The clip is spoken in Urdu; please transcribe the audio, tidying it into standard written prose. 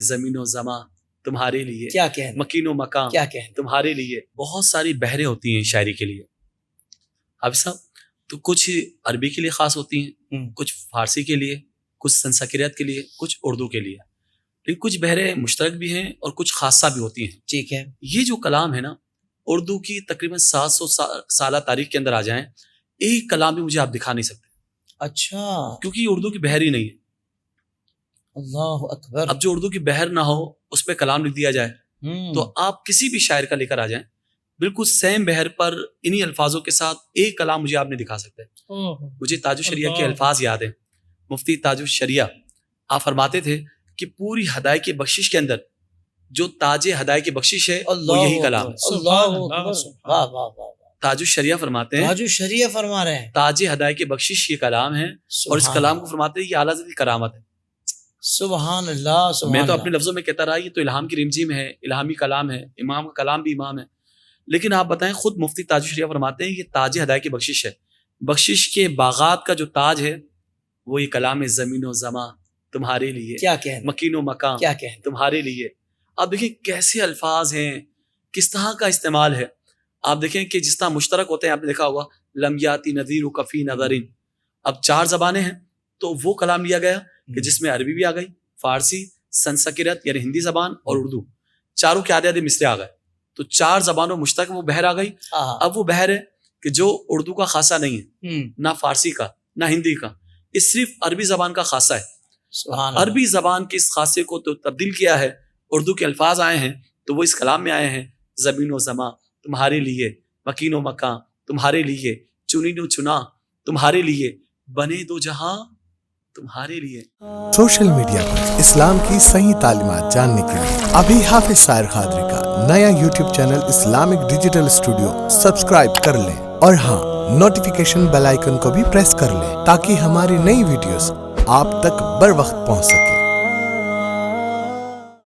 زمین و زماں تمہارے لیے، کیا کہنا، مکین و مکان کیا کہنا، تمہارے لیے. بہت ساری بحریں ہوتی ہیں شاعری کے لیے حافظ صاحب، تو کچھ عربی کے لیے خاص ہوتی ہیں، کچھ فارسی کے لیے، کچھ سنسکریت کے لیے، کچھ اردو کے لیے، لیکن کچھ بحریں مشترک بھی ہیں اور کچھ خاصہ بھی ہوتی ہیں. ٹھیک ہے. یہ جو کلام ہے نا، اردو کی تقریباً 700 سالہ تاریخ کے اندر آ جائیں، ایک کلام بھی مجھے آپ دکھا نہیں سکتے. اچھا، کیونکہ یہ اردو کی بحر ہی نہیں ہے. اللہ اکبر. اب جو اردو کی بحر نہ ہو اس پہ کلام لکھ دیا جائے تو آپ کسی بھی شاعر کا لے کر آ جائیں، بالکل سیم بحر پر انہی الفاظوں کے ساتھ ایک کلام مجھے آپ نہیں دکھا سکتے. مجھے تاج الشریعہ کے الفاظ یاد ہیں. مفتی تاج الشریعہ آپ فرماتے تھے کہ پوری ہدایت کی بخشش کے اندر جو تاج ہدایت کی بخشش ہے وہ یہی کلام ہے. واہ واہ واہ. تاج الشریعہ فرماتے ہیں، تاج الشریعہ فرما رہے ہیں، تاج ہدایت کی بخشش یہ کلام ہے، اور اس کلام کو فرماتے ہیں یہ اعلیٰ ذی کرامت ہے. سبحان اللہ. سبحان میں تو اللہ. اپنے لفظوں میں کہتا رہا یہ تو الہام کی رمجیم ہے، الہامی کلام ہے، امام کا کلام بھی امام ہے. لیکن آپ بتائیں، خود مفتی تاج الشریعہ فرماتے ہیں یہ تاج ہدایت کی بخشش ہے. بخشش کے باغات کا جو تاج ہے وہ یہ کلام زمین و زماں تمہارے لیے، کیا کہنا، مکین و مکان کیا کہنا، تمہارے لیے. آپ دیکھیں کیسے الفاظ ہیں، کس طرح کا استعمال ہے. آپ دیکھیں کہ جس طرح مشترک ہوتے ہیں، آپ نے دیکھا ہوگا لم یاتی نذیر کفی نظرین. اب 4 زبانیں ہیں تو وہ کلام لیا گیا کہ جس میں عربی بھی آ گئی، فارسی، سنسکرت یعنی ہندی زبان اور اردو، چاروں کے آدھے آدھے مصرے آ گئے. تو 4 زبانوں مشترک وہ بحر آ گئی. اب وہ بحر ہے کہ جو اردو کا خاصہ نہیں ہے، نہ فارسی کا نہ ہندی کا، اس صرف عربی زبان کا خاصہ ہے. عربی زبان کے اس خاصے کو تو تبدیل کیا ہے، اردو کے الفاظ آئے ہیں تو وہ اس کلام میں آئے ہیں. زمین و زماں تمہارے لیے، مکین و مکان تمہارے لیے، چنین و چنا تمہارے لیے، بنے دو جہاں تمہارے لیے. سوشل میڈیا پر اسلام کی صحیح تعلیمات جاننے کے لیے ابھی حافظ سائر قادری کا نیا YouTube channel Islamic digital studio subscribe کر لیں، اور ہاں، نوٹیفیکیشن بیل آئیکن کو بھی پریس کر لیں تاکہ ہماری نئی ویڈیوز آپ تک بر وقت پہنچ سکے.